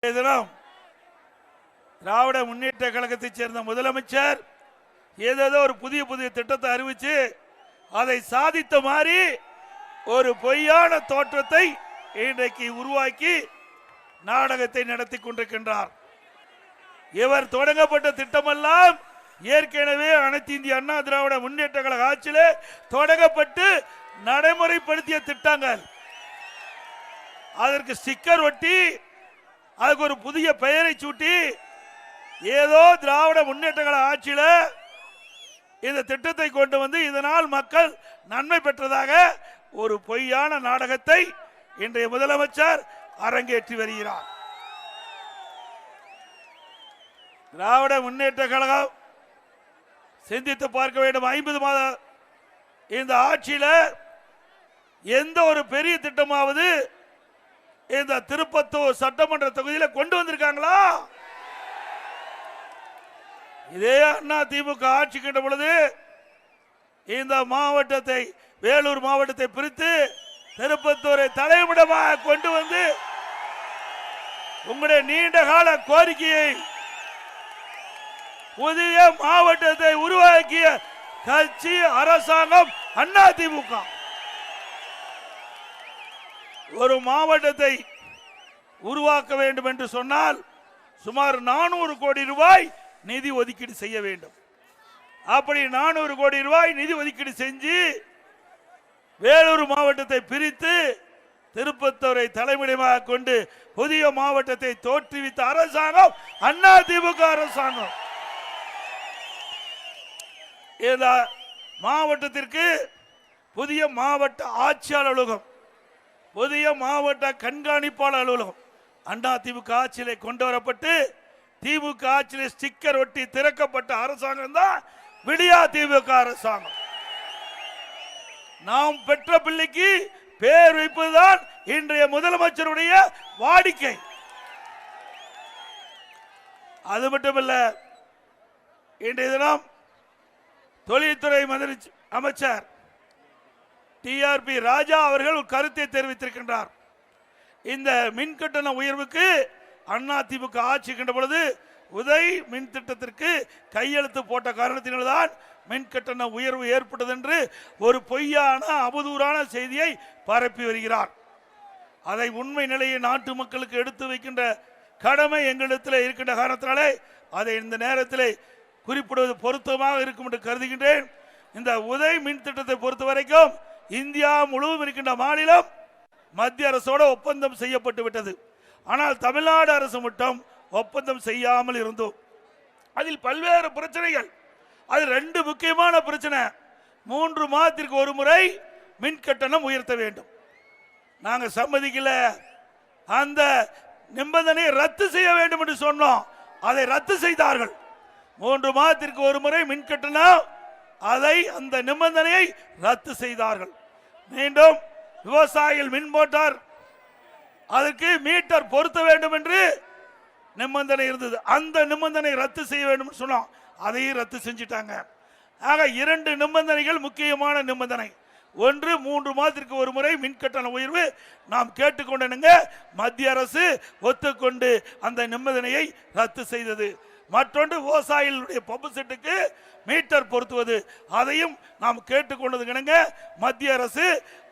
தினம் திராவிட முன்னேற்ற கழகத்தைச் சேர்ந்த முதலமைச்சர் ஏதேதோ ஒரு புதிய புதிய திட்டத்தை அறிவிச்சு அதை சாதித்த மாதிரி ஒரு பொய்யான தோற்றத்தை இன்றைக்கு உருவாக்கி நாடகத்தை நடத்தி கொண்டிருக்கின்றார். இவர் தொடங்கப்பட்ட திட்டமெல்லாம் ஏற்கனவே அனைத்து இந்திய அண்ணா திராவிட முன்னேற்ற கழக ஆட்சியிலே தொடங்கப்பட்டு நடைமுறைப்படுத்திய திட்டங்கள். அதற்கு ஸ்டிக்கர் ஒட்டி அதுக்கு ஒரு புதிய பெயரை சூட்டி ஏதோ திராவிட முன்னேற்ற கழக ஆட்சியில இந்த திட்டத்தை கொண்டு வந்து இதனால் மக்கள் நன்மை பெற்றதாக ஒரு பொய்யான நாடகத்தை இன்றைய முதலமைச்சர் அரங்கேற்றி வருகிறார். திராவிட முன்னேற்ற கழகம் சிந்தித்து பார்க்க வேண்டும். 50 மாத இந்த ஆட்சியில எந்த ஒரு பெரிய திட்டமாவது இந்த திருப்பத்தூர் சட்டமன்ற தொகுதியில கொண்டு வந்திருக்காங்களா? இதே அண்ணா திமுக ஆட்சி கண்ட பொழுது இந்த மாவட்டத்தை, வேலூர் மாவட்டத்தை பிரித்து திருப்பத்தூரை தலைமையிடமாக கொண்டு வந்து உங்களுடைய நீண்ட கால கோரிக்கையை புதிய மாவட்டத்தை உருவாக்கிய கட்சி அரசாங்கம் அண்ணா திமுக. ஒரு மாவட்டத்தை உருவாக்க வேண்டும் என்று சொன்னால் சுமார் 400 கோடி ரூபாய் நிதி ஒதுக்கீடு செய்ய வேண்டும். அப்படி 400 கோடி ரூபாய் நிதி ஒதுக்கீடு செஞ்சு வேலூர் மாவட்டத்தை பிரித்து திருப்பத்தூரை தலைமையிடமாக கொண்டு புதிய மாவட்டத்தை தோற்றுவித்த அரசாங்கம் அண்ணா திமுக அரசாங்கம். இந்த மாவட்டத்திற்கு புதிய மாவட்ட ஆட்சியாளர் அலுவலகம், புதிய மாவட்ட கண்காணிப்பாளர் அலுவலகம் அண்ணா திமுக ஆட்சியிலே கொண்டு வரப்பட்டு திமுக ஆட்சியிலே ஸ்டிக்கர் ஒட்டி திறக்கப்பட்ட அரசாங்கம் தான் விடியா திமுக அரசாங்கம். நாம் பெற்ற பிள்ளைக்கு பேர் வைப்பதுதான் இன்றைய முதலமைச்சருடைய வாடிக்கை. அது மட்டுமல்ல, இன்றைய தினம் தொழில்துறை அமைச்சர் டிஆர்பி ராஜா அவர்கள் கருத்தை தெரிவித்திருக்கின்றார். இந்த மின் கட்டண உயர்வுக்கு அண்ணா திமுக ஆட்சி கண்ட பொழுது உதய் மின் திட்டத்திற்கு கையெழுத்து போட்ட காரணத்தினால்தான் மின் கட்டண உயர்வு ஏற்பட்டது என்று ஒரு பொய்யான அவதூறான செய்தியை பரப்பி வருகிறார். அதை உண்மை நிலையை நாட்டு மக்களுக்கு எடுத்து வைக்கின்ற கடமை எங்களிடத்தில் இருக்கின்ற காரணத்தினாலே அதை இந்த நேரத்தில் குறிப்பிடுவது பொருத்தமாக இருக்கும் என்று கருதுகின்றேன். இந்த உதய் மின் திட்டத்தை பொறுத்த வரைக்கும் இந்தியா முழுவதும் இருக்கின்ற மாநிலம் மத்திய அரசோடு ஒப்பந்தம் செய்யப்பட்டு விட்டது. ஆனால் தமிழ்நாடு அரசு மட்டும் ஒப்பந்தம் செய்யாமல் இருந்தோம். அதில் பல்வேறு பிரச்சனைகள். அது 2 முக்கியமான பிரச்சனை. 3 மாதத்திற்கு ஒரு முறை மின் கட்டணம் உயர்த்த வேண்டும். நாங்கள் சம்மதிக்கல. அந்த நிபந்தனையை ரத்து செய்ய வேண்டும் என்று சொன்னோம். அதை ரத்து செய்தார்கள். 3 மாதத்திற்கு ஒரு முறை மின் கட்டணம், அதை அந்த நிபந்தனையை ரத்து செய்தார்கள். மீண்டும் விவசாயிகள் மின் மோட்டார் அதற்கு மீட்டர் பொருத்த வேண்டும் என்று நிபந்தனை இருந்தது. அந்த நிபந்தனை ரத்து செய்ய வேண்டும் சொன்னோம். அதையும் ரத்து செஞ்சிட்டாங்க. ஆக 2 நிபந்தனைகள் முக்கியமான நிபந்தனை. ஒன்று, 3 மாதத்திற்கு ஒரு முறை மின் கட்டண உயர்வு நாம் கேட்டுக்கொண்டனுங்க. மத்திய அரசு ஒத்துக்கொண்டு அந்த நிபந்தனையை ரத்து செய்தது. மற்றொன்று, விவசாயிகளுடைய பம்பு செட்டுக்கு மீட்டர் பொருத்துவது, அதையும் நாம் கேட்டுக்கொண்டதுங்க. மத்திய அரசு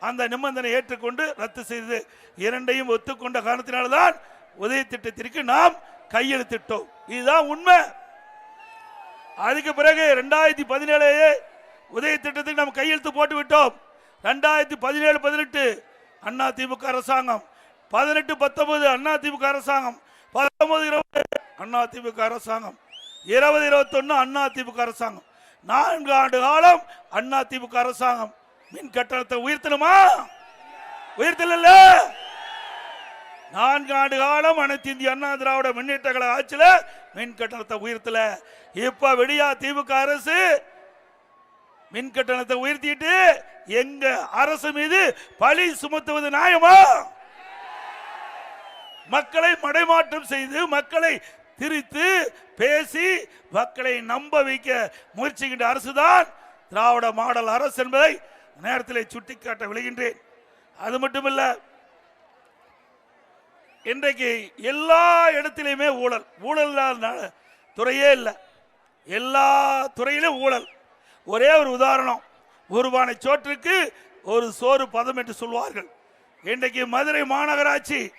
அந்த நிபந்தனை ஏற்றுக்கொண்டு ரத்து செய்தது. 2ஐயும் ஒத்துக்கொண்ட காரணத்தினால்தான் உதய திட்டத்திற்கு நாம் கையெழுத்திட்டோம். இதுதான் உண்மை. அதுக்கு பிறகு 2017 உதய திட்டத்துக்கு நாம் கையெழுத்து போட்டு விட்டோம். 2017-18 அண்ணா திமுக அரசாங்கம், 18-19 அண்ணா திமுக அரசாங்கம், 19-20 அண்ணா திமுக அரசாங்கம், 20-21 அண்ணா திமுக அரசாங்கம். 4 ஆண்டு காலம் அண்ணா திமுக அரசாங்கம். மின் கட்டணத்தை உயர்த்தணுமா? உயர்த்தல. 4 ஆண்டு காலம் அனைத்து இந்திய அண்ணா திராவிட முன்னேற்ற கழக ஆட்சியில மின் கட்டணத்தை உயர்த்தல. இப்ப விடியா திமுக அரசு மின் கட்டணத்தை உயர்த்திட்டு எங்க அரசு மீது பழி சுமத்துவது நியாயமா? மக்களை மடைமாற்றம் செய்து மக்களை திரித்து பேசி மக்களை நம்ப வைக்க முயற்சிக்கின்ற அரசுதான் திராவிட மாடல் அரசு என்பதை நேரத்தில் சுட்டிக்காட்ட விளைகின்றேன். அது மட்டுமல்ல, இன்றைக்கு எல்லா இடத்திலையுமே ஊழல், ஊழல் துறையே இல்லை, எல்லா துறையிலும் ஊழல். ஒரே ஒரு உதாரணம், ஒரு பானை சோற்றுக்கு ஒரு சோறு பதம் என்று சொல்வார்கள். இன்றைக்கு மதுரை மாநகராட்சியில்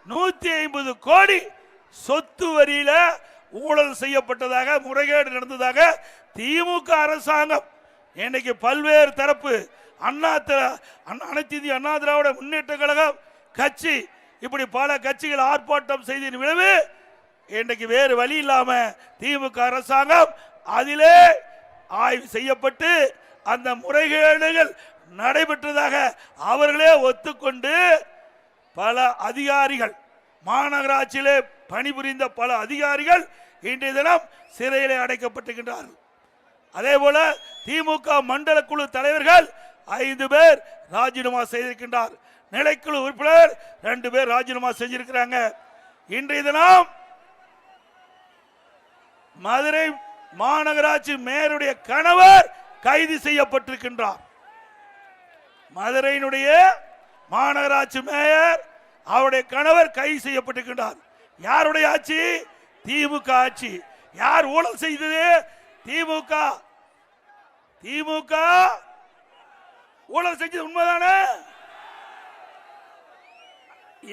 150 கோடி சொத்து வரியில ஊழல் செய்யப்பட்டதாக, முறைகேடு நடந்ததாக திமுக அரசாங்கம் இன்னைக்கு பல்வேறு தரப்பு அனைத்து இந்திய அண்ணா திராவிட முன்னேற்ற கழகம் கட்சி இப்படி பல கட்சிகள் ஆர்ப்பாட்டம் செய்த விளைவு இன்றைக்கு வேறு வழி இல்லாம திமுக அரசாங்கம் அதிலே ஆய்வு செய்யப்பட்டு அந்த முறைகேடுகள் நடைபெற்றதாக அவர்களே ஒத்துக்கொண்டு பல அதிகாரிகள், மாநகராட்சியிலே பணிபுரிந்த பல அதிகாரிகள் இன்றைய தினம் சிறையிலே அடைக்கப்பட்டிருக்கின்றார்கள். அதே போல திமுக மண்டல குழு தலைவர்கள் 5 பேர் ராஜினாமா செய்திருக்கின்றார். நிலைக்குழு உறுப்பினர் 2 பேர் ராஜினாமா செஞ்சிருக்கிறாங்க. இன்றைய தினம் மதுரை மாநகராட்சி மேயருடைய கணவர் கைது செய்யப்பட்டிருக்கின்றார். மதுரையினுடைய மாநகராட்சி மேயர் அவருடைய கணவர் கைது செய்யப்பட்டிருக்கின்றார். யாருடைய ஆட்சி? திமுக ஆட்சி. யார் ஊழல் செய்தது? திமுக. திமுக ஊழல் செஞ்சது உண்மைதானே?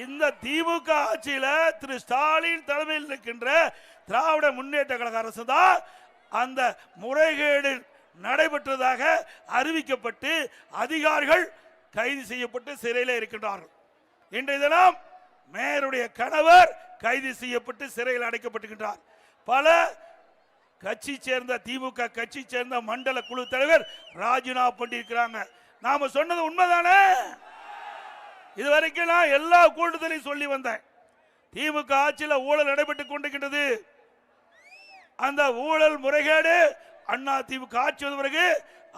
இந்த திமுக ஆட்சியில திரு ஸ்டாலின் தலைமையில் இருக்கின்ற திராவிட முன்னேற்ற கழக அரசு தான் அந்த முறைகேடு நடைபெற்றதாக அறிவிக்கப்பட்டு அதிகாரிகள் கைது செய்யப்பட்டு சிறையில் இருக்கின்றார்கள். இன்றைய தினம் மேயருடைய கணவர் கைது செய்யப்பட்டு சிறையில் அடைக்கப்பட்டிருக்கின்றார். பல கட்சி சேர்ந்த திமுக கட்சி சேர்ந்த மண்டல குழு தலைவர் ராஜினாமா பண்ணியிருக்கிறாங்க. நாம சொன்னது உண்மைதானே? இதுவரைக்கும் நான் எல்லா கூட்டத்திலையும் சொல்லி வந்தேன், திமுக ஆட்சியில் ஊழல் நடைபெற்றுக் கொண்டிருக்கின்றது. அந்த ஊழல் முறைகேடு அண்ணா திமுக ஆட்சி வந்த பிறகு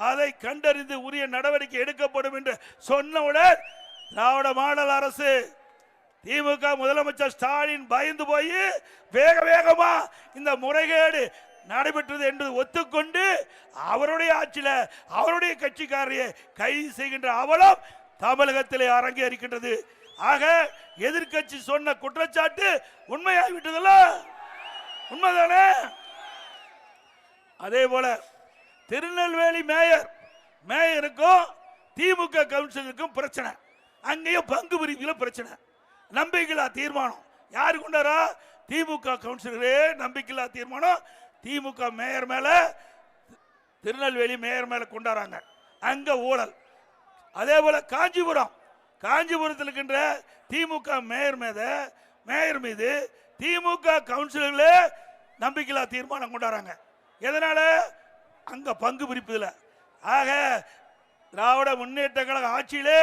அதை கண்டறிந்து உரிய நடவடிக்கை எடுக்கப்படும் என்று சொன்னவுடன் திராவிட மாடல் அரசு, திமுக முதலமைச்சர் ஸ்டாலின் பயந்து போய் வேக வேகமா இந்த முறைகேடு நடைபெற்றது என்று ஒத்துக்கொண்டு அவருடைய ஆட்சியில அவருடைய கட்சிக்காரையை கைது செய்கின்ற அவலம் தமிழகத்திலே அரங்கேறிக்கின்றது. ஆக எதிர்கட்சி சொன்ன குற்றச்சாட்டு உண்மையாகிவிட்டதுல, உண்மைதானே? அதே போல திருநெல்வேலி மேயருக்கும் திமுக கவுன்சிலருக்கும் பிரச்சனை, அங்கேயும் பங்கு பிரிவில் பிரச்சனை. நம்பிக்கையில்லா தீர்மானம் யாரு கொண்டாரா? திமுக கவுன்சிலரே நம்பிக்கையில்லா தீர்மானம் திமுக மேயர் மேல, திருநெல்வேலி மேயர் மேல கொண்டாடுறாங்க. அங்க ஊழல். அதே போல காஞ்சிபுரத்தில் இருக்கின்ற திமுக மேயர் மீது திமுக கவுன்சிலர்களே நம்பிக்கையில்லா தீர்மானம் கொண்டாடுறாங்க. எதனால? அங்க பங்கு பிரிப்பதில். ஆக திராவிட முன்னேற்ற கழக ஆட்சியிலே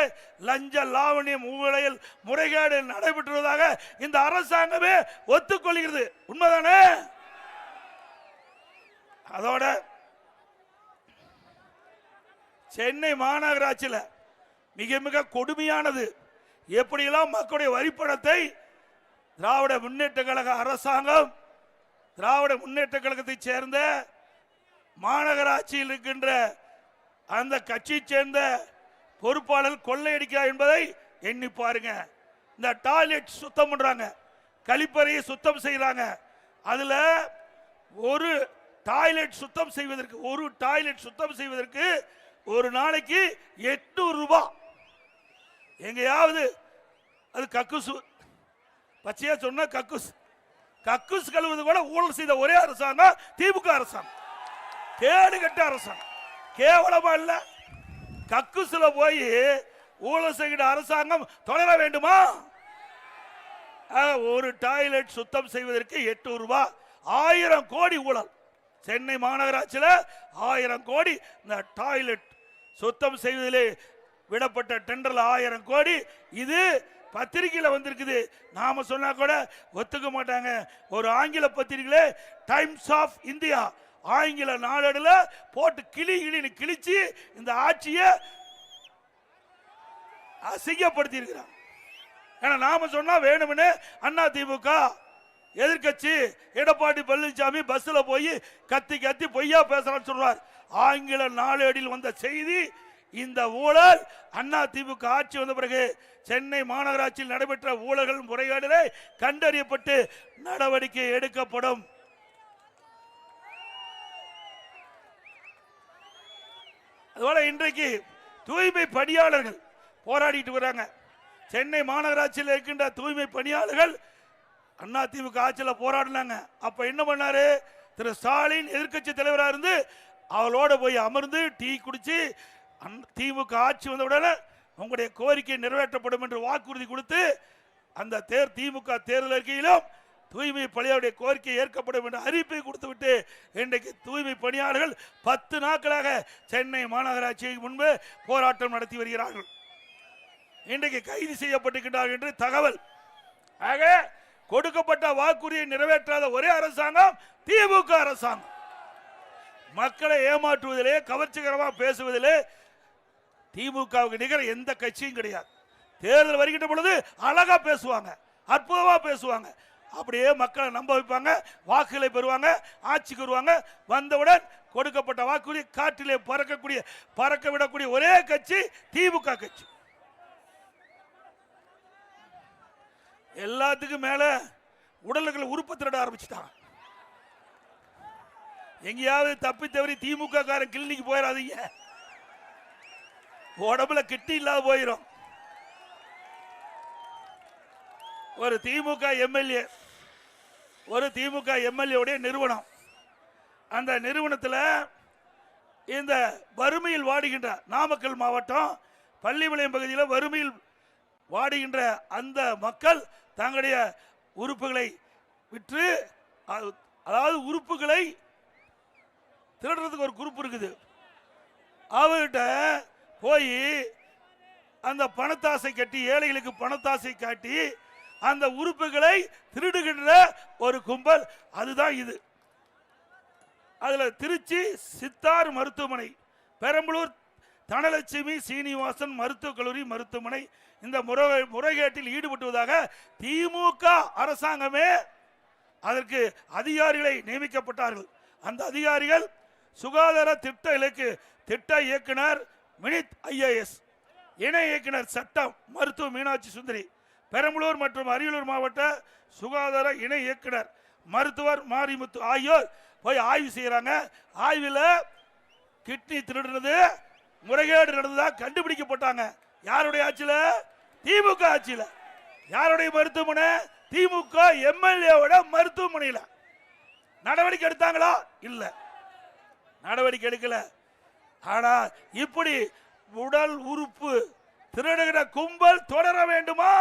லஞ்ச லாவணியம் ஊழல் முறைகேடு நடைபெற்றுவதாக இந்த அரசாங்கமே ஒத்துக்கொள்கிறது. உண்மைதானே? அதோட சென்னை மாநகராட்சியில் மிக மிக கொடுமையானது, எப்படியெல்லாம் மக்களுடைய வரிப்பணத்தை திராவிட முன்னேற்ற கழக அரசாங்கம், திராவிட முன்னேற்ற கழகத்தை சேர்ந்த மாநகராட்சியில் இருக்கின்ற அந்த கட்சியை சேர்ந்த பொறுப்பாளர் கொள்ளையடிக்கிறார் என்பதை எண்ணி பாருங்க. இந்த டாய்லெட் சுத்தம் பண்றாங்க, கழிப்பறையை சுத்தம் செய்யறாங்க. அதுல ஒரு டாய்லெட் சுத்தம் செய்வதற்கு ஒரு நாளைக்கு 800 ரூபாய். எங்கேயாவது அது கக்குசு, பச்சையா சொன்ன கக்குஸ் கழுவுவது கூட ஊழல் செய்த ஒரே அரசாங்கம் திமுக அரசாங்கம். கேடு கட்ட அரசாங்கம். கேவலமா இல்ல? கக்குசுல போய் ஊழல் செய்கிற அரசாங்கம் தொடர வேண்டுமா? ஒரு டாய்லெட் சுத்தம் செய்வதற்கு 800 ரூபாய். 1000 கோடி ஊழல். சென்னை மாநகராட்சியில் 1000 கோடி இந்த டாய்லெட் சுத்தம் செய்வதிலே விடப்பட்ட டெண்டர்ல 1000 கோடி. இது பத்திரிகையில் வந்திருக்குது. நாம சொன்னா கூட ஒத்துக்க மாட்டாங்க. ஒரு ஆங்கில பத்திரிகையிலே டைம்ஸ் ஆஃப் இந்தியா ஆங்கில நாளேடுல போட்டு கிழிச்சு இந்த ஆட்சியை அசிங்கப்படுத்தி இருக்கிறான். ஏன்னா நாம சொன்னா வேணும்னு அண்ணா திமுக எதிர்கட்சி எடப்பாடி பழனிசாமி பஸ்ல போய் கத்தி பொய்யா பேசுறான்னு சொல்றார். ஆங்கில நாளேடில் வந்த செய்தி இந்த ஊழல் அதிமுக ஆட்சி வந்த பிறகு சென்னை மாநகராட்சியில் நடைபெற்ற ஊழல்கள் முறைகேடுகளை கண்டறியப்பட்டு நடவடிக்கை எடுக்கப்படும். அதுபோல இன்றைக்கு தூய்மை பணியாளர்கள் போராடிட்டு வராங்க. சென்னை மாநகராட்சியில் இருக்கின்ற தூய்மை பணியாளர்கள் அதிமுக ஆட்சியில் போராடினாங்க. அப்ப என்ன பண்ணாரு திரு ஸ்டாலின், எதிர்கட்சி தலைவராக இருந்து அவளோட போய் அமர்ந்து டீ குடிச்சு திமுக ஆட்சி வந்தவுடனே உங்களுடைய கோரிக்கை நிறைவேற்றப்படும் என்று வாக்குறுதி கொடுத்து அந்த திமுக தேர்தல் அறிக்கையிலும் தூய்மை பணியாளருடைய கோரிக்கை ஏற்கப்படும் என்ற அறிவிப்பை கொடுத்துவிட்டு இன்றைக்கு தூய்மை பணியாளர்கள் 10 நாட்களாக சென்னை மாநகராட்சிக்கு முன்பு போராட்டம் நடத்தி வருகிறார்கள். இன்றைக்கு கைது செய்யப்பட்டிருக்கிறார்கள் என்று தகவல். ஆக கொடுக்கப்பட்ட வாக்குறுதியை நிறைவேற்றாத ஒரே அரசாங்கம் திமுக அரசாங்கம். மக்களை ஏமாற்றுவதிலே, கவர்ச்சிகரமாக பேசுவதிலே திமுகவுக்கு நிகர் எந்த கட்சியும் கிடையாது. தேர்தல் வருகின்ற பொழுது அழகா பேசுவாங்க, அற்புதமா பேசுவாங்க, அப்படியே மக்களை நம்ப வைப்பாங்க, வாக்குகளை பெறுவாங்க, ஆட்சிக்கு வருவாங்க. வந்தவுடன் கொடுக்கப்பட்ட வாக்குறுதி காற்றிலே பறக்க விடக்கூடிய ஒரே கட்சி திமுக கட்சி. எல்லாத்துக்கும் மேல உடல்களை உறுப்பு திருட ஆரம்பிச்சுட்டாங்க. எங்கேயாவது தப்பி தவறி திமுக காரன் கிளினிக்கு போயிடாதீங்க, உடம்புல கிட்டி இல்லாத போயிடும். ஒரு திமுக எம்எல்ஏ உடைய நிறுவனம், அந்த நிறுவனத்தில் இந்த வறுமையில் வாடுகின்ற நாமக்கல் மாவட்டம் பள்ளிப்பாளையம் பகுதியில் வறுமையில் வாடுகின்ற அந்த மக்கள் தங்களுடைய உறுப்புகளை விற்று, அதாவது உறுப்புகளை திருடுறதுக்கு ஒரு குரூப் இருக்குது, அவர்கிட்ட போய் அந்த பணத்தாசை கட்டி, ஏழைகளுக்கு பணத்தாசை காட்டி அந்த உறுப்புகளை திருடுகின்ற ஒரு கும்பல். அதுதான் இது. அதுல திருச்சி சித்தார் மருத்துவமனை, பெரம்பலூர் தனலட்சுமி சீனிவாசன் மருத்துவக் கல்லூரி மருத்துவமனை இந்த முறைகேட்டில் ஈடுபட்டுவதாக திமுக அரசாங்கமே அதற்கு அதிகாரிகளை நியமிக்கப்பட்டார்கள். அந்த அதிகாரிகள் சுகாதார திட்ட இயக்குனர் வினித் IAS, இணை இயக்குனர் சட்டம் மருத்துவ மீனாட்சி சுந்தரி, பெரம்பலூர் மற்றும் அரியலூர் மாவட்ட சுகாதார இணை இயக்குனர் மருத்துவர் மாரிமுத்து ஆகியோர் போய் ஆய்வு செய்யறாங்க. ஆய்வில் கிட்னி திருடுறது முறைகேடு நடந்ததா கண்டுபிடிக்கப்பட்டாங்க. யாருடைய ஆட்சியில? திமுக ஆட்சியில. யாருடைய மருத்துவமனை? திமுக எம்எல்ஏவோட மருத்துவமனையில. நடவடிக்கை எடுத்தாங்களா? இல்ல, நடவடிக்கை எடுக்கல. ஆனா இப்படி உடல் உறுப்பு திருடுகிற கும்பல் தொடர வேண்டுமா?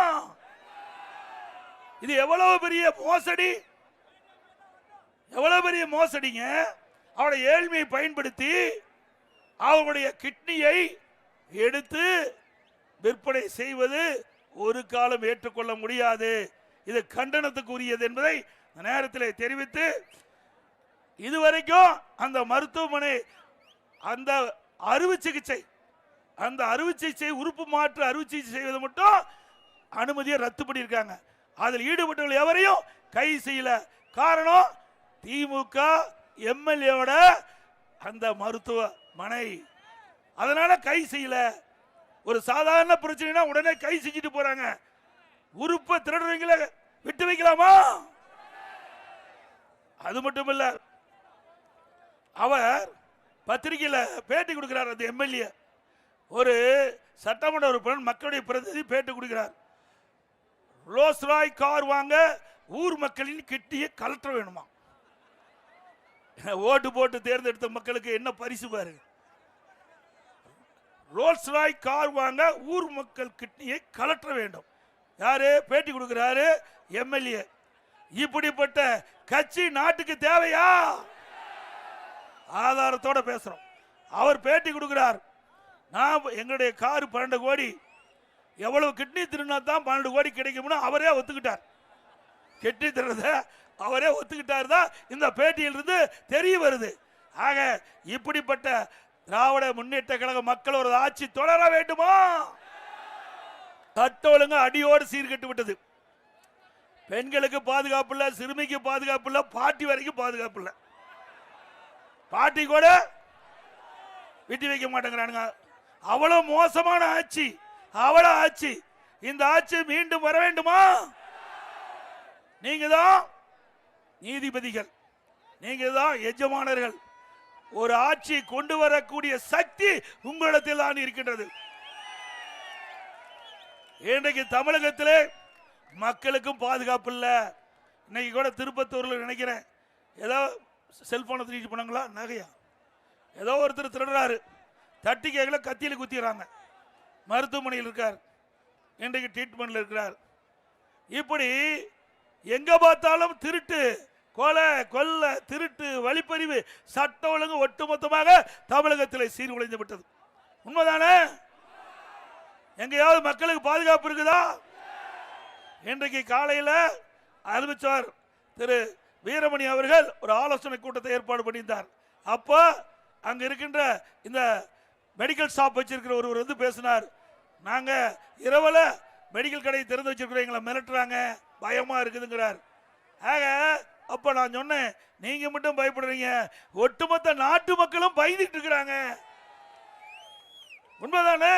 இது எவ்வளவு பெரிய மோசடி, எவ்வளவு பெரிய மோசடிங்க. அவருடைய ஏழ்மையை பயன்படுத்தி அவருடைய கிட்னியை எடுத்து விற்பனை செய்வது ஒரு காலம் ஏற்றுக்கொள்ள முடியாது. இது கண்டனத்துக்குரியது என்பதை நேரத்தில் தெரிவித்து, இதுவரைக்கும் அந்த மருத்துவமனை அந்த அறுவை சிகிச்சை உறுப்பு மாற்று அறுவை சிகிச்சை செய்வது மட்டும் அனுமதியை ரத்து பண்ணியிருக்காங்க. அதில் ஈடுபட்டவர்கள் எவரையும் கைது செய்யல. காரணம் திமுக எம்எல்ஏவோட அந்த மருத்துவமனை, அதனால கைது செய்யல. ஒரு சாதாரண பிரச்சனைனா உடனே கைது செஞ்சுட்டு போறாங்க. உறுப்பை திருடுறவங்கள விட்டு வைக்கலாமா? அது மட்டும் இல்ல, அவர் பத்திரிகையில பேட்டி கொடுக்கிறார். அந்த எம்எல்ஏ ஒரு சட்டமன்ற உறுப்பினர், மக்களுடைய பிரதிநிதி பேட்டி கொடுக்கிறார். ரோல்ஸ் ராய் கார் வாங்க ஊர் மக்களின் கிட்டியை கலற்ற வேணுமா? ஓட்டு போட்டு தேர்ந்தெடுத்த மக்களுக்கு என்ன பரிசு பாரு. ரோல்ஸ் ராய் கார் வாங்க ஊர் மக்கள் கிட்னியை கலற்ற வேண்டும். யாரு பேட்டி கொடுக்கிறாரு? எம்எல்ஏ. இப்படிப்பட்ட கட்சி நாட்டுக்கு தேவையா? ஆதாரத்தோட பேசுறோம். அவர் பேட்டி கொடுக்கிறார். நான் எங்களுடைய கார் 12 கோடி, எவ்வளவு கிட்னி திருநா தான் 12 கோடி கிடைக்கும்னு அவரே ஒத்துக்கிட்டார். கிட்னி திருநத அவரே ஒத்துக்கிட்டார் தான் இந்த பேட்டியிலிருந்து தெரிய வருது. ஆக இப்படிப்பட்ட திராவிட முன்னேற்ற கழக மக்கள் ஒரு ஆட்சி தொடர வேண்டுமா? சட்ட ஒழுங்கு அடியோடு சீர்கட்டு விட்டது. பெண்களுக்கு பாதுகாப்பு இல்ல, சிறுமிக்கு பாதுகாப்பு இல்ல, பாட்டி வரைக்கும் பாதுகாப்பு இல்ல. பாட்டி கூட விட்டு வைக்க மாட்டேங்கிறானுங்க. அவ்வளவு மோசமான ஆட்சி, அவ்வளவு ஆட்சி. இந்த ஆட்சி மீண்டும் வர வேண்டுமா? நீங்க தான் நீதிபதிகள், நீங்க தான் எஜமானர்கள். ஒரு ஆட்சி கொண்டு வரக்கூடிய சக்தி உங்களிடத்தில் தான் இருக்கின்றது. இன்றைக்கு தமிழகத்திலே மக்களுக்கும் பாதுகாப்பு இல்லை. இன்னைக்கு கூட திருப்பத்தூர்ல நினைக்கிறேன், ஏதோ செல்போனை திருட்டு போனாங்களா, நகையா ஏதோ ஒருத்தர் திருடுறாரு, தட்டி கேட்கல, கத்தியில குத்திடுறாங்க, மருத்துவமனையில் இருக்கார், இன்றைக்கு ட்ரீட்மெண்ட்ல இருக்கிறார். இப்படி எங்க பார்த்தாலும் திருட்டு, கொலை, கொல்ல, திருட்டு, வழிப்பறிவு, சட்ட ஒழுங்கு ஒட்டுமொத்தமாக தமிழகத்தில் சீர்குலைந்து விட்டது. உண்மைதானே? எங்கேயாவது மக்களுக்கு பாதுகாப்பு இருக்குதா? இன்றைக்கு காலையில் அறிவிச்சார் திரு வீரமணி அவர்கள் ஒரு ஆலோசனை கூட்டத்தை ஏற்பாடு பண்ணியிருந்தார். அப்போ அங்க இருக்கின்ற இந்த மெடிக்கல் ஷாப் வச்சிருக்கிற ஒருவர் வந்து பேசினார். நாங்க இரவுல மெடிக்கல் கடையை திறந்து வச்சிருக்கிறோம், எங்களை மிரட்டுறாங்க, பயமா இருக்குதுங்கிறார். ஆக அப்ப நான் சொன்னேன், நீங்க மட்டும் பயப்படுறீங்க, ஒட்டுமொத்த நாட்டு மக்களும் பயந்துட்டு இருக்கிறாங்க. உண்மைதானே?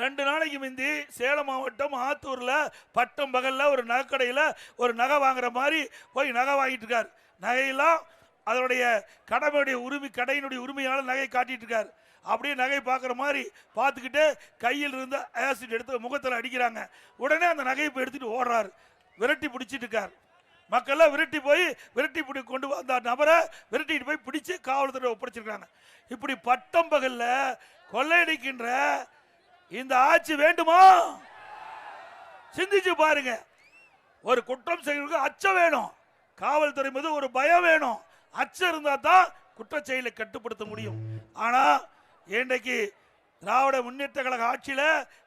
2 நாளைக்கு முந்தி சேலம் மாவட்டம் ஆத்தூர்ல பட்டம் பகல்ல ஒரு நகைக்கடையில் ஒரு நகை வாங்குற மாதிரி போய் நகை வாங்கிட்டு இருக்கார். நகையெல்லாம் அதனுடைய கடையினுடைய உரிமையாளர் நகை காட்டிட்டு இருக்கார். அப்படியே நகை பார்க்குற மாதிரி பார்த்துக்கிட்டு கையில் இருந்த ஆசிட் எடுத்து முகத்தில் அடிக்கிறாங்க. உடனே அந்த நகையை போய் எடுத்துட்டு ஓடுறாரு, விரட்டி பிடிச்சிட்டு இருக்கார். மக்கள்லாம் விரட்டி கொண்டு அந்த நபரை விரட்டிட்டு போய் பிடிச்சு காவல்துறை ஒப்படைச்சிருக்காங்க. இப்படி பட்டம் பகல்ல கொள்ளையடிக்கின்ற இந்த ஆட்சி வேண்டுமா? சிந்திச்சு பாருங்க. ஒரு குற்றம் செய்வதற்கு அச்சம் வேணும், காவல்துறை மீது ஒரு பயம் வேணும். அச்சம் இருந்தா தான் குற்றச்செயலை கட்டுப்படுத்த முடியும். ஆனா இன்றைக்கு திராவிட முன்னேற்ற கழக ஆட்சியில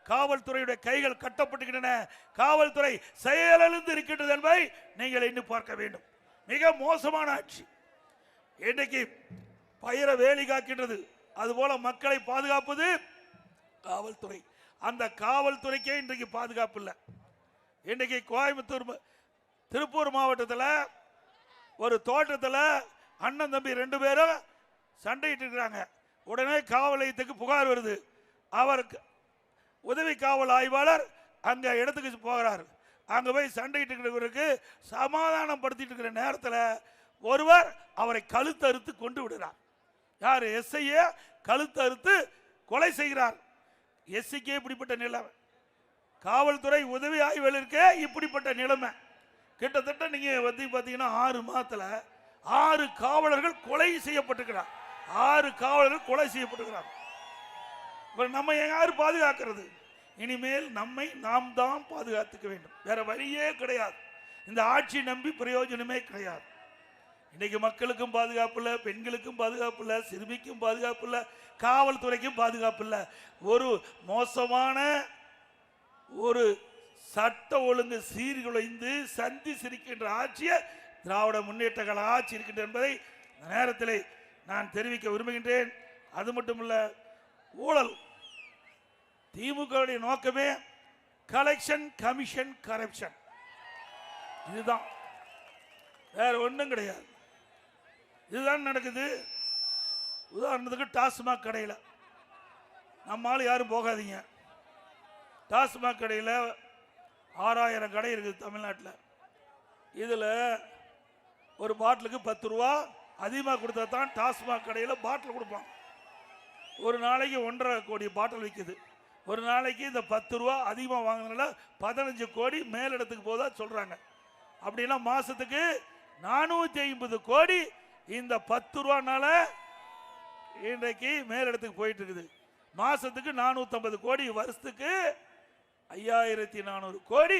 காவல்துறையுடைய கைகள் கட்டப்பட்டுகின்றன, காவல்துறை செயலிழந்து இருக்கின்றது என்பதை நீங்கள் எண்ணி பார்க்க வேண்டும். மிக மோசமான ஆட்சி. இன்றைக்கு பயிர வேலி காக்கின்றது, அதுபோல மக்களை பாதுகாப்பது காவல்துறை. அந்த காவல்துறைக்கே இன்றைக்கு பாதுகாப்பு இல்லை. இன்றைக்கு கோயம்புத்தூர் திருப்பூர் மாவட்டத்தில் ஒரு தோட்டத்தில் அண்ணன் தம்பி 2 பேரும் சண்டையிட்டு இருக்கிறாங்க. உடனே காவல் நிலையத்துக்கு புகார் வருது. அவர் உதவி காவல் ஆய்வாளர் அங்க இடத்துக்கு போகிறார். அங்க போய் சண்டையிட்டு இருக்கிறவருக்கு சமாதானம் படுத்திட்டு இருக்கிற நேரத்தில் ஒருவர் அவரை கழுத்தறுத்து கொண்டு விடுறார். யார்? எஸ்ஐய கழுத்தறுத்து கொலை செய்கிறார். எஸ்ஐக்கே இப்படிப்பட்ட நிலைமை, காவல்துறை உதவி ஆய்வாளருக்கே இப்படிப்பட்ட நிலைமை. கிட்டத்தட்ட நீங்க வந்து பாத்தீங்கன்னா 6 மாதத்துல 6 காவலர்கள் கொலை செய்யப்பட்டிருக்கிறார். 6 காவலர்கள் கொலை செய்யப்பட்டிருக்கிறார். நம்ம யாரு பாதுகாக்கிறது? இனிமேல் நம்மை நாம் தான் பாதுகாத்துக்க வேண்டும், வேற வழியே கிடையாது. இந்த ஆட்சி நம்பி பிரயோஜனமே கிடையாது. இன்னைக்கு மக்களுக்கும் பாதுகாப்பு இல்லை, பெண்களுக்கும் பாதுகாப்பு இல்லை, சிறுமிக்கும் பாதுகாப்பு இல்லை, காவல்துறைக்கும் பாதுகாப்பு இல்லை. ஒரு மோசமான ஒரு சட்ட ஒழுங்கு சீர்குலைந்து சந்தி சிரிக்கின்ற ஆட்சியை திராவிட முன்னேற்ற கழக ஆட்சி இருக்கின்ற என்பதை இந்த நேரத்தில் நான் தெரிவிக்க விரும்புகின்றேன். அது மட்டுமல்ல, ஊழல் திமுக நோக்கமே கலெக்ஷன், கமிஷன், கரப்ஷன். இதுதான், வேற ஒன்றும் கிடையாது. இதுதான் நடக்குது. உதாரணத்துக்கு டாஸ்மாக் கடையில் நம்மால் யாரும் போகாதீங்க. டாஸ்மாக் கடையில் 6000 கடை இருக்குது தமிழ்நாட்டில். இதில் ஒரு பாட்டிலுக்கு 10 ரூபா அதிகமாக கொடுத்தா தான் டாஸ்மாக் கடையில் பாட்டில் கொடுப்பான். ஒரு நாளைக்கு 1.5 கோடி பாட்டில் விற்குது. ஒரு நாளைக்கு இந்த 10 ரூபா அதிகமாக வாங்கினால 15 கோடி மேலிடத்துக்கு போதா சொல்கிறாங்க. அப்படின்னா மாதத்துக்கு 450 கோடி இந்த 10 ரூபானால இன்றைக்கு மேலிடத்துக்கு போயிட்டு இருக்குது. மாசத்துக்கு 450 கோடி, வருஷத்துக்கு 5400 கோடி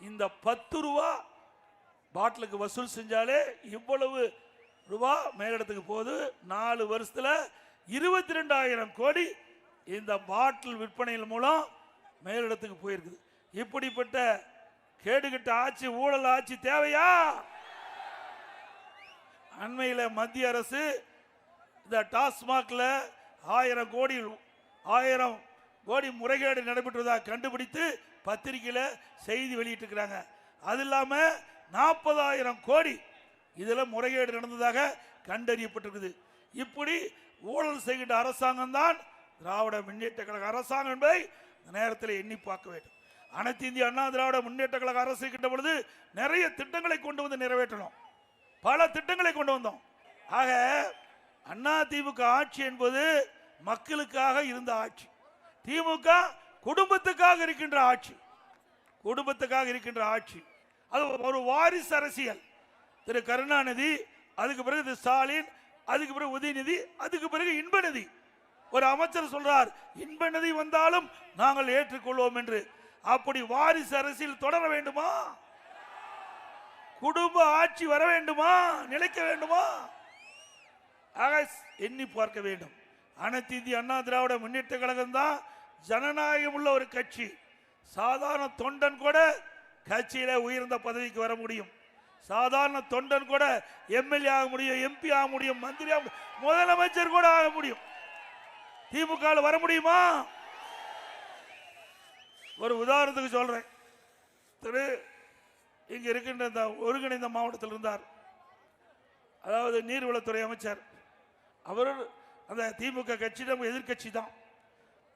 இந்த 10 ரூபா பாட்டிலுக்கு வசூல் செஞ்சாலே இவ்வளவு ரூபா மேலிடத்துக்கு போகுது. 4 வருஷத்துல 22,000 கோடி இந்த பாட்டில் விற்பனையின் மூலம் மேலிடத்துக்கு போயிருக்குது. இப்படிப்பட்ட கேடுகட்ட ஆட்சி, ஊழல் ஆட்சி தேவையா? அண்மையில் மத்திய அரசு இந்த டாஸ்மாக்ல 1000 கோடி முறைகேடு நடைபெற்றதாக கண்டுபிடித்து பத்திரிகையில் செய்தி வெளியிட்டு இருக்கிறாங்க. அது இல்லாம 40,000 கோடி இதுல முறைகேடு நடந்ததாக கண்டறியப்பட்டிருக்குது. இப்படி ஊழல் செய்கின்ற அரசாங்கம் தான் திராவிட முன்னேற்ற கழக அரசாங்கம் என்பதை இந்த நேரத்தில் எண்ணி பார்க்க வேண்டும். அனைத்து இந்திய அண்ணா திராவிட முன்னேற்ற கழக அரசு இருக்கின்ற பொழுது நிறைய திட்டங்களை கொண்டு வந்து நிறைவேற்றணும். பல திட்டங்களை கொண்டு வந்தோம். ஆக அண்ணா திமுக ஆட்சி என்பது மக்களுக்காக இருந்த ஆட்சி. திமுக குடும்பத்துக்காக இருக்கின்ற ஆட்சி. குடும்பத்துக்காக இருக்கின்ற ஆட்சி. அது ஒரு வாரிசு அரசியல். திரு கருணாநிதி, அதுக்கு பிறகு திரு ஸ்டாலின், அதுக்கு பிறகு உதயநிதி, அதுக்கு பிறகு இன்பநிதி. ஒரு அமைச்சர் சொல்றார், இன்பநிதி வந்தாலும் நாங்கள் ஏற்றுக்கொள்வோம் என்று. அப்படி வாரிசு அரசியல் தொடர வேண்டுமா? குடும்ப ஆட்சி வர வேண்டுமா? நிலைக்க வேண்டுமா? ஆக எண்ணி பார்க்க வேண்டும். அனைத்து இந்திய அண்ணா திராவிட முன்னேற்ற கழகம் தான் ஜனநாயகம் உள்ள ஒரு கட்சி. சாதாரண தொண்டன் கூட கட்சியில உயர்ந்த பதவிக்கு வர முடியும். சாதாரண தொண்டன் கூட எம்எல்ஏ ஆக முடியும், எம்பி ஆக முடியும், மந்திரி ஆக முடியும், முதலமைச்சர் கூட ஆக முடியும். திமுக வர முடியுமா? ஒரு உதாரணத்துக்கு சொல்றேன். திரு இங்க இருக்கின்ற இந்த ஒருங்கிணைந்த மாவட்டத்தில் இருந்தார், அதாவது நீர்வளத்துறை அமைச்சர். அவர் அந்த திமுக கட்சியிடம் எதிர்கட்சி தான்.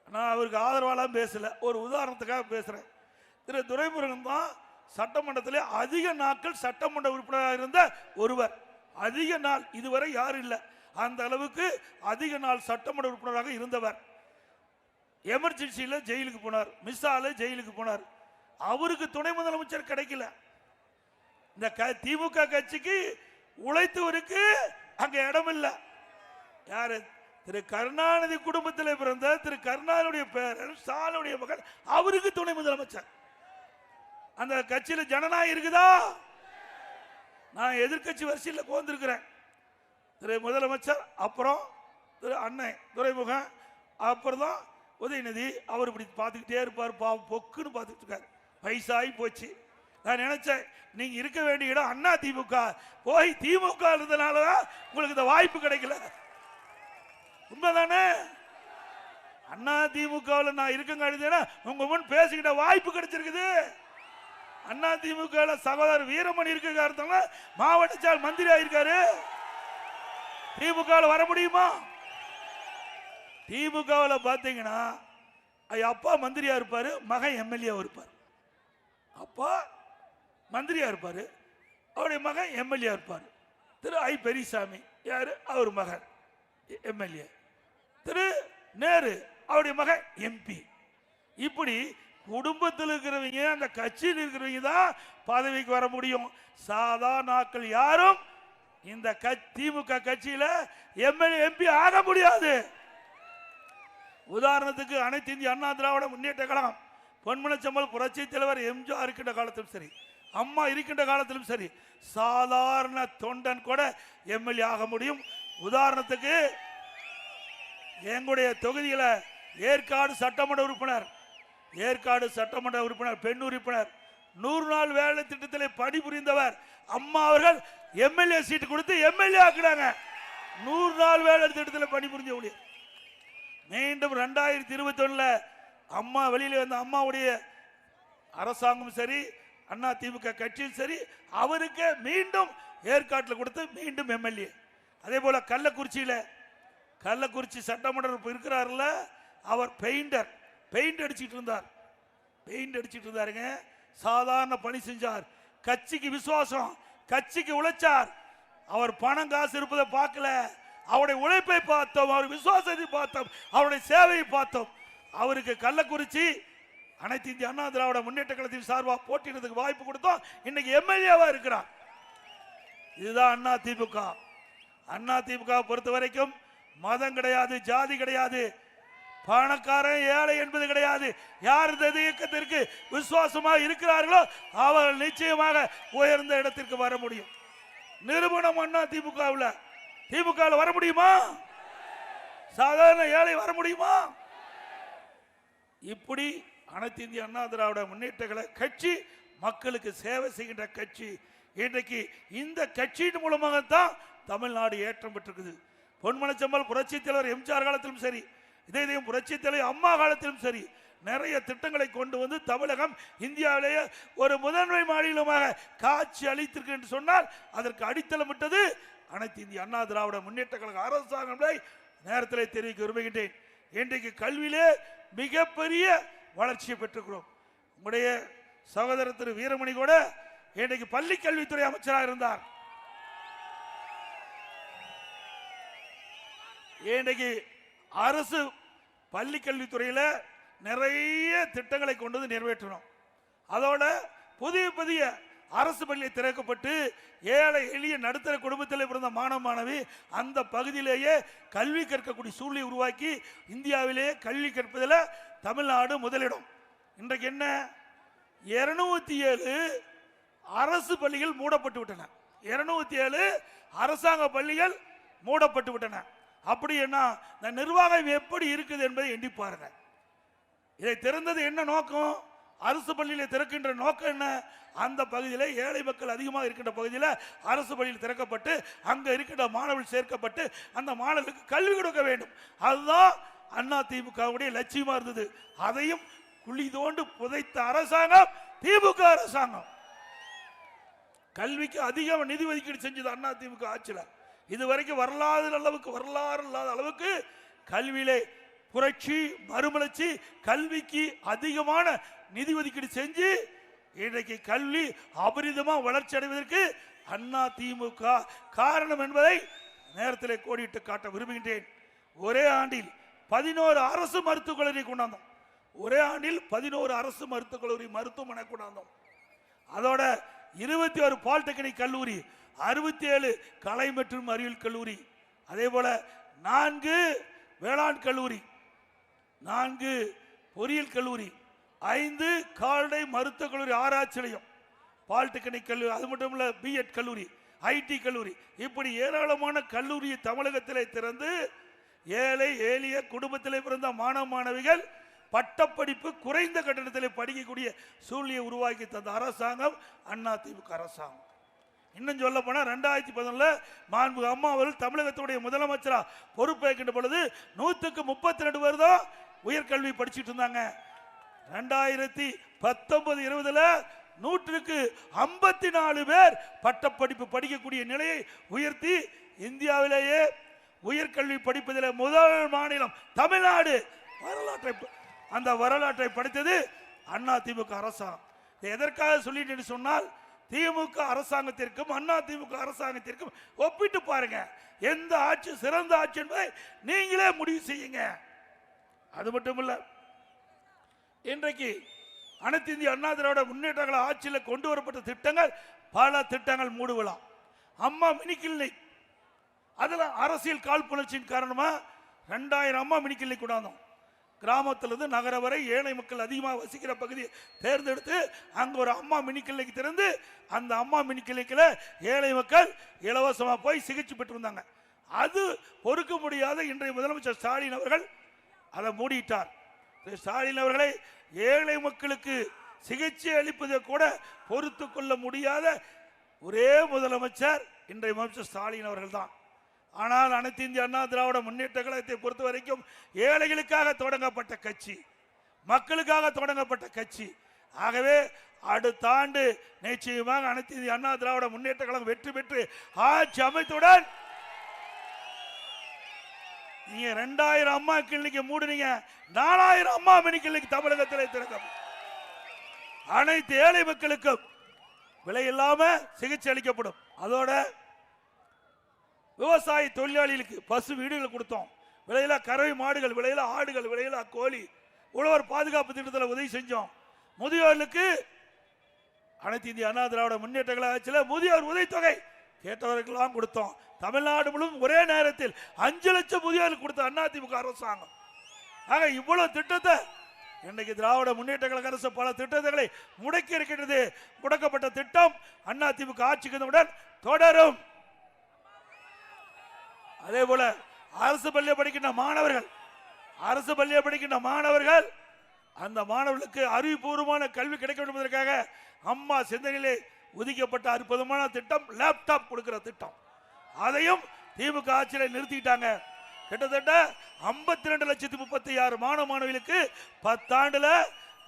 நான் அவருக்கு ஆதரவாலாம் பேசல, ஒரு உதாரணத்துக்காக பேசுறேன். திரு துரைமுருகன் தான் சட்டமன்றத்தில் அதிக நாட்கள் சட்டமன்ற உறுப்பினராக இருந்த ஒருவர். அதிக நாள், இதுவரை யாரும் இல்லை அந்த அளவுக்கு அதிக நாள் சட்டமன்ற உறுப்பினராக இருந்தவர். எமர்ஜென்சியில் ஜெயிலுக்கு போனார், மிஸ்ஸால ஜெயிலுக்கு போனார். அவருக்கு துணை முதலமைச்சர் கிடைக்கல. இந்த திமுக கட்சிக்கு உழைத்தவருக்கு அங்க இடம் இல்லை. யாரு? திரு கருணாநிதி குடும்பத்தில் பிறந்த திரு கருணாநிதியுடைய பேரன் ஸ்டாலினுடைய மகன், அவருக்கு துணை முதலமைச்சர். அந்த கட்சியில ஜனநாயகம் இருக்குதா? நான் எதிர்கட்சி வரிசையில் கோந்திருக்கிறேன். திரு முதலமைச்சர், அப்புறம் திரு அண்ணன் துரைமுகன், அப்புறம் தான் உதயநிதி. அவர் இப்படி பார்த்துக்கிட்டே இருப்பார், பாவம் பொக்குன்னு பார்த்துட்டு இருக்காரு. வயசாகி போச்சு. நான் நினைச்சேன், நீங்க இருக்க வேண்டிய இடம் அண்ணா திமுக, போய் திமுக இருந்ததுனாலதான் உங்களுக்கு இந்த வாய்ப்பு கிடைக்கல. உண்மைதானே? அண்ணா திமுக நான் இருக்கங்க உங்க முன் பேசிக்கிட்ட வாய்ப்பு கிடைச்சிருக்குது. அண்ணா திமுக சகோதரர் வீரமணி இருக்க மாவட்ட செயல் மந்திரி ஆயிருக்காரு. திமுக வர முடியுமா? திமுக பாத்தீங்கன்னா அப்பா மந்திரியா இருப்பாரு, மகன் எம்எல்ஏ இருப்பார். அப்பா மந்திரியா இருப்பாரு, அவருடைய மகன் எம்எல்ஏ இருப்பார். திரு ஐ பெரியசாமி யாரு? அவர் மகன் எம்எல்ஏ. திரு நேரு அவருடைய மகன் எம்பி. இப்படி குடும்பத்தில் இருக்கிறவங்க, அந்த கட்சியில் இருக்கிறவங்க தான் பதவிக்கு வர முடியும். சாதாரண ஆட்கள் யாரும் இந்த திமுக கட்சியில எம்எல்ஏ எம்பி ஆக முடியாது. உதாரணத்துக்கு அனைத்து இந்திய அண்ணா திராவிட முன்னேற்ற கழகம் பொன்மனச்செம்மல் புரட்சி தலைவர் எம்ஜிஆர் இருக்கின்ற காலத்திலும் சரி, அம்மா இருக்கின்ற காலத்திலும் சரி, சாதாரண தொண்டன் கூட எம்எல்ஏ ஆக முடியும். உதாரணத்துக்கு எங்களுடைய தொகுதியில ஏற்காடு சட்டமன்ற உறுப்பினர், ஏற்காடு சட்டமன்ற உறுப்பினர், பெண் உறுப்பினர், 100 நாள் வேலை திட்டத்தில் பணிபுரிந்தவர். அம்மா அவர்கள் எம்எல்ஏ சீட்டு கொடுத்து எம்எல்ஏ ஆக்குறாங்க. 100 நாள் வேலை திட்டத்தில் பணிபுரிஞ்ச முடியும். மீண்டும் 2021 அம்மா வெளியில வந்த அம்மாவுடைய அரசாங்கம் சரி, அண்ணா திமுக கட்சியும் சரி, அவருக்கு மீண்டும் ஏற்காட்டில் கொடுத்து மீண்டும் எம்எல்ஏ. அதே போல கள்ளக்குறிச்சி சட்டமன்ற இருக்கிறார்ல, அவர் பெயிண்டர், பெயிண்ட் அடிச்சிட்டு இருந்தாருங்க. சாதாரண பணி செஞ்சார். கட்சிக்கு விசுவாசம், கட்சிக்கு உழைச்சார். அவர் பணம் காசு இருப்பதை பார்க்கல, அவருடைய உழைப்பை பார்த்தோம், அவர் விசுவாசத்தை பார்த்தோம், அவருடைய சேவையை பார்த்தோம். அவருக்கு கள்ளக்குறிச்சி அனைத்து இந்திய அண்ணா திராவிட முன்னேற்ற கழகத்தின் சார்பாக போட்டியிடுறதுக்கு வாய்ப்பு கொடுத்தோம். இன்னைக்கு எம்எல்ஏவா இருக்கிறார். இதுதான் அண்ணா திமுக. அண்ணா திமுக பொறுத்த வரைக்கும் மதம் கிடையாது, ஜாதி கிடையாது, பணக்காரன் ஏழை என்பது கிடையாது. யார் இந்த இயக்கத்திற்கு விசுவாசமாக இருக்கிறார்களோ அவர்கள் நிச்சயமாக உயர்ந்த இடத்திற்கு வர முடியும். நிறுவனம் அண்ணா திமுக வர முடியுமா? சாதாரண ஏழை வர முடியுமா? இப்படி அனைத்து இந்திய அண்ணா திராவிட முன்னேற்ற கழக கட்சி மக்களுக்கு சேவை செய்கின்ற கட்சி. இன்றைக்கு இந்த கட்சியின் மூலமாகத்தான் தமிழ்நாடு ஏற்றம் பெற்றிருக்குது. பொன்மனச்செம்மல் புரட்சி தலைவர் எம்ஜிஆர் காலத்திலும் சரி, இதயம் புரட்சி தலைவர் அம்மா காலத்திலும் சரி, நிறைய திட்டங்களை கொண்டு வந்து தமிழகம் இந்தியாவிலேயே ஒரு முதன்மை மாநிலமாக காட்சி அளித்திருக்கு என்று சொன்னால் அதற்கு அடித்தளமிட்டது அனைத்து இந்திய அண்ணா திராவிட முன்னேற்ற கழக அரசாங்கம் நேரத்தில் தெரிவிக்க விரும்புகின்றேன். இன்றைக்கு கல்வியிலே மிகப்பெரிய வளர்ச்சியை பெற்றுக்கிறோம். உங்களுடைய சகோதரர் திரு வீரமணி கூட இன்றைக்கு பள்ளி கல்வித்துறை அமைச்சராக இருந்தார். இன்றைக்கு அரசு பள்ளி கல்வித்துறையில் நிறைய திட்டங்களை கொண்டு நிறைவேற்றணும். அதோட புதிய புதிய அரசு பள்ளியை திறக்கப்பட்டு ஏழை எளிய நடுத்தர குடும்பத்தில் பிறந்த மாணவ மாணவி அந்த பகுதியிலேயே கல்வி கற்கக்கூடிய சூழ்நிலை உருவாக்கி இந்தியாவிலேயே கல்வி கற்பதில் தமிழ்நாடு முதலிடம். இன்றைக்கு என்ன 207 அரசு பள்ளிகள் மூடப்பட்டு விட்டன. 207 அரசாங்க பள்ளிகள் மூடப்பட்டு விட்டன. அப்படி என்ன இந்த நிர்வாகம் எப்படி இருக்குது என்பதை எண்ணி பாருங்க. இதை திறந்தது என்ன நோக்கம்? அரசு பள்ளியில் திறக்கின்ற நோக்கம் என்ன? அந்த பகுதியில் ஏழை மக்கள் அதிகமாக இருக்கின்ற பகுதியில் அரசு பள்ளியில் திறக்கப்பட்டு அங்கே இருக்கின்ற மாணவர்கள் சேர்க்கப்பட்டு அந்த மாணவர்களுக்கு கல்வி கொடுக்க வேண்டும். அதுதான் அண்ணா திமுகவுடைய லட்சியமா இருந்தது. அதையும் குழி தோண்டு புதைத்த அரசாங்கம் திமுக அரசாங்கம். கல்விக்கு அதிக நிதி ஒதுக்கீடு செஞ்சது அண்ணா திமுக ஆட்சியில். இதுவரைக்கும் வரலாறு இல்லாத அளவுக்கு கல்வியிலே புரட்சி மறுமலர்ச்சி, கல்விக்கு அதிகமான நிதி ஒதுக்கீடு செஞ்சு இன்றைக்கு கல்வி அபரிதமாக வளர்ச்சி அடைவதற்கு அண்ணா திமுக காரணம் என்பதை நேரத்தில் கோடிட்டு காட்ட விரும்புகின்றேன். ஒரே ஆண்டில் 11 அரசு மருத்துவக் கல்லூரி கொண்டாந்தோம். ஒரே ஆண்டில் 11 அரசு மருத்துவக் கல்லூரி மருத்துவமனை கொண்டாந்தோம். அதோட 21 பாலிடெக்னிக் கல்லூரி, 67 கலை மற்றும் அறிவியல் கல்லூரி, அதே போல 4 வேளாண் கல்லூரி, 4 பொறியியல் கல்லூரி, 5 கால்நடை மருத்துவக் கல்லூரி ஆராய்ச்சி நிலையம், பாலிடெக்னிக் கல்லூரி, அது மட்டும் இல்ல பிஎட் கல்லூரி, ஐடி கல்லூரி, இப்படி ஏராளமான கல்லூரியை தமிழகத்திலே திறந்து ஏழை எளிய குடும்பத்திலே பிறந்த மாணவ மாணவிகள் பட்டப்படிப்பு குறைந்த கட்டணத்தில் படிக்கக்கூடிய சூழ்நிலையை உருவாக்கி தந்த அரசாங்கம் அண்ணா திமுக அரசாங்கம். இன்னும் சொல்ல போனா 2011 மாண்பு அம்மா அவர்கள் தமிழகத்துடைய முதலமைச்சரா பொறுப்பேற்கின்ற பொழுது 132 பேர் தான் உயர்கல்வி படிச்சுட்டு இருந்தாங்க. 2019-20 154 பேர் பட்டப்படிப்பு படிக்கக்கூடிய நிலையை உயர்த்தி இந்தியாவிலேயே உயர்கல்வி படிப்பதில் முதல் மாநிலம் தமிழ்நாடு. அந்த வரலாற்றை படைத்தது அண்ணா திமுக அரசாங்கம். எதற்காக சொல்லிட்டு சொன்னால், திமுக அரசாங்கத்திற்கும் அண்ணா திமுக அரசாங்கத்திற்கும் ஒப்பிட்டு பாருங்க, எந்த ஆட்சி சிறந்த ஆட்சி என்பதை நீங்களே முடிவு செய்யுங்க. அது மட்டுமல்ல, இன்றைக்கு அனைத்து இந்திய அண்ணா திராவிட முன்னேற்ற கழக ஆட்சியில் கொண்டு வரப்பட்ட திட்டங்கள், பல திட்டங்கள் மூடுவிழா, அம்மா மினி கிளினிக், அதில் அரசியல் காழ்ப்புணர்ச்சியின் காரணமா 2000 அம்மா மினி கிளினிக் கொண்டாந்தோம். கிராமத்திலிருந்து நகர வரை ஏழை மக்கள் அதிகமாக வசிக்கிற பகுதியை தேர்ந்தெடுத்து அங்க ஒரு அம்மா மினி கிளினிக் திறந்து அந்த அம்மா மினி கிளினிக்ல ஏழை மக்கள் இலவசமாக போய் சிகிச்சை பெற்று வந்தாங்க. அது பொறுக்க முடியாத இன்றைய முதலமைச்சர் ஸ்டாலின் அவர்கள் அதை மூடிட்டார். ஸ்டாலின் அவர்களை ஏழை மக்களுக்கு சிகிச்சை அளிப்பதை கூட பொறுத்து கொள்ள முடியாத ஒரே முதலமைச்சர் இன்றைய முதலமைச்சர் ஸ்டாலின் அவர்கள் தான். ஆனால் அனைத்து இந்திய அண்ணா திராவிட முன்னேற்ற கழகத்தை பொறுத்த வரைக்கும் ஏழைகளுக்காக தொடங்கப்பட்ட கட்சி, மக்களுக்காக தொடங்கப்பட்ட கட்சி. ஆகவே அடுத்த ஆண்டு நிச்சயமாக அனைத்து இந்திய அண்ணா திராவிட முன்னேற்ற கழகம் வெற்றி பெற்று ஆட்சி அமைத்துடன் நீங்க 2000 அம்மா கிளினிக் மூடுனீங்க, 4000 அம்மா மினி கிளினிக் தமிழகத்தில் திறக்கும். அனைத்து ஏழை மக்களுக்கும் விலை இல்லாம சிகிச்சை அளிக்கப்படும். அதோட விவசாய தொழிலாளிகளுக்கு பசு வீடுகள் கொடுத்தோம். விலையில கறவை மாடுகள், விலையில ஆடுகள், விலையில கோழி, உழவர் பாதுகாப்பு திட்டத்தில் உதவி செஞ்சோம். முதியோர்களுக்கு அனைத்து இந்திய அண்ணா திராவிட முன்னேற்ற கழக ஆட்சியில் முதியோர் உதவித்தொகை கேட்டவர்களுக்கெல்லாம் கொடுத்தோம். தமிழ்நாடு முழுவதும் ஒரே நேரத்தில் 5 லட்சம் முதியோர்களுக்கு கொடுத்த அண்ணா திமுக அரசாங்கம். ஆக இவ்வளவு திட்டத்தை இன்றைக்கு திராவிட முன்னேற்ற கழக அரசு பல திட்டங்களை முடக்கி இருக்கின்றது. முடக்கப்பட்ட திட்டம் அண்ணா திமுக ஆட்சிக்கு வந்தவுடன் தொடரும். அதே போல அரசு பள்ளியை படிக்கின்ற மாணவர்கள் அந்த மாணவர்களுக்கு அறிவுபூர்வமான கல்வி கிடைக்க வேண்டும் என்பதற்காக அம்மா சிந்தனையிலே ஒதுக்கப்பட்ட அற்புதமான திட்டம் லேப்டாப் கொடுக்கிற திட்டம். அதையும் திமுக ஆட்சியில் நிறுத்திட்டாங்க. கிட்டத்தட்ட 52,36,000 மாணவ மாணவிகளுக்கு 10 ஆண்டுல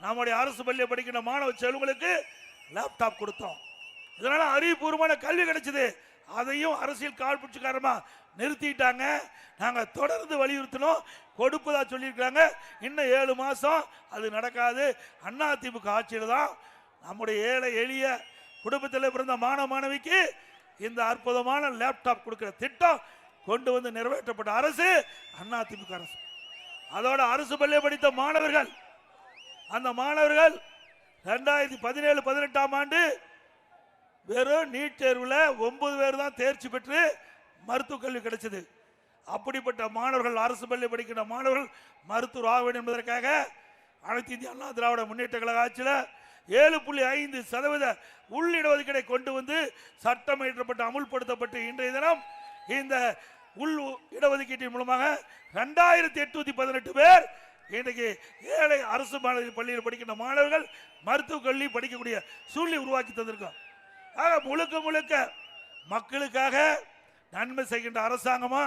நம்முடைய அரசு பள்ளியை படிக்கின்ற மாணவ செல்வங்களுக்கு லேப்டாப் கொடுத்தோம். இதனால அறிவுபூர்வமான கல்வி கிடைச்சது. அதையும் அரசியல் காழ்ப்புட்சிக்காரமா நிறுத்திட்டாங்க. நாங்க தொடர்ந்து வலியுறுத்தினோம், கொடுப்பதா சொல்லியிருக்காங்க. இன்னும் 7 மாசம் அது நடக்காது. அதிமுக ஆட்சியில் தான் நம்முடைய ஏழை எளிய குடும்பத்தில் பிறந்த மாணவ மாணவிக்கு இந்த அற்புதமான லேப்டாப் கொடுக்கிற திட்டம் கொண்டு வந்து நிறைவேற்றப்பட்ட அரசு அதிமுக அரசு. அதோட அரசு பள்ளியை படித்த மாணவர்கள், அந்த மாணவர்கள் 2017-18ஆம் ஆண்டு வெறும் நீட் தேர்வில் 9 பேர் தான் தேர்ச்சி பெற்று மருத்துவக் கல்வி கிடைச்சது. அப்படிப்பட்ட மாணவர்கள், அரசு பள்ளி படிக்கின்ற மாணவர்கள் மருத்துவர் ஆக வேண்டும் என்பதற்காக அனைத்து இந்திய அண்ணா திராவிட முன்னேற்ற கழக ஆட்சியில் 7.5% உள் இடஒதுக்கீடை கொண்டு வந்து சட்டம் இயற்றப்பட்டு அமுல்படுத்தப்பட்டு இன்றைய தினம் இந்த உள் இடஒதுக்கீட்டின் மூலமாக 2818 பேர் இன்றைக்கு ஏழை அரசு பள்ளியில் படிக்கின்ற மாணவர்கள் மருத்துவக் கல்வி படிக்கக்கூடிய சூழ்நிலை உருவாக்கி தந்திருக்கோம். ஆக முழுக்க முழுக்க மக்களுக்காக நன்மை செய்கின்ற அரசாங்கமா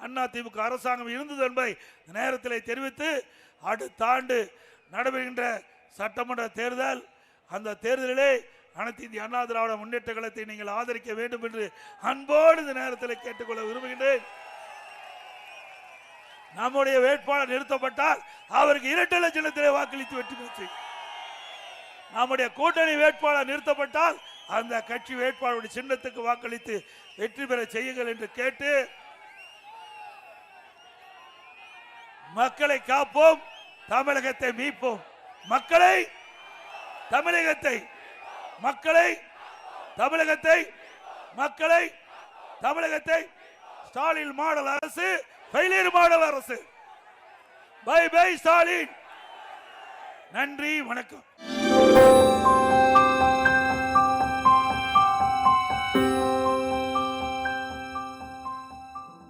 அதிமுக அரசாங்கம் இருந்தது என்பதை நேரத்தில் தெரிவித்து, அடுத்த ஆண்டு நடைபெறுகின்ற சட்டமன்ற தேர்தல், அந்த தேர்தலிலே அனைத்து இந்திய அண்ணா திராவிட முன்னேற்ற கழகத்தை நீங்கள் ஆதரிக்க வேண்டும் என்று அன்போடு இந்த நேரத்தில் கேட்டுக்கொள்ள விரும்புகின்றேன். நம்முடைய வேட்பாளர் நிறுத்தப்பட்டால் அவருக்கு 2 சின்னத்திலே வாக்களித்து வெற்றி பெற்று, நம்முடைய கூட்டணி வேட்பாளர் நிறுத்தப்பட்டால் அந்த கட்சி வேட்பாளருடைய சின்னத்துக்கு வாக்களித்து வெற்றி பெற செய்யுங்கள் என்று கேட்டு, மக்களை காப்போம், தமிழகத்தை மீட்போம். மக்களை, தமிழகத்தை, மக்களை, தமிழகத்தை, மக்களை, தமிழகத்தை. ஸ்டாலின் மாடல் அரசு, ஃபெயிலியர் மாடல் அரசு. Bye bye Stalin. நன்றி, வணக்கம்.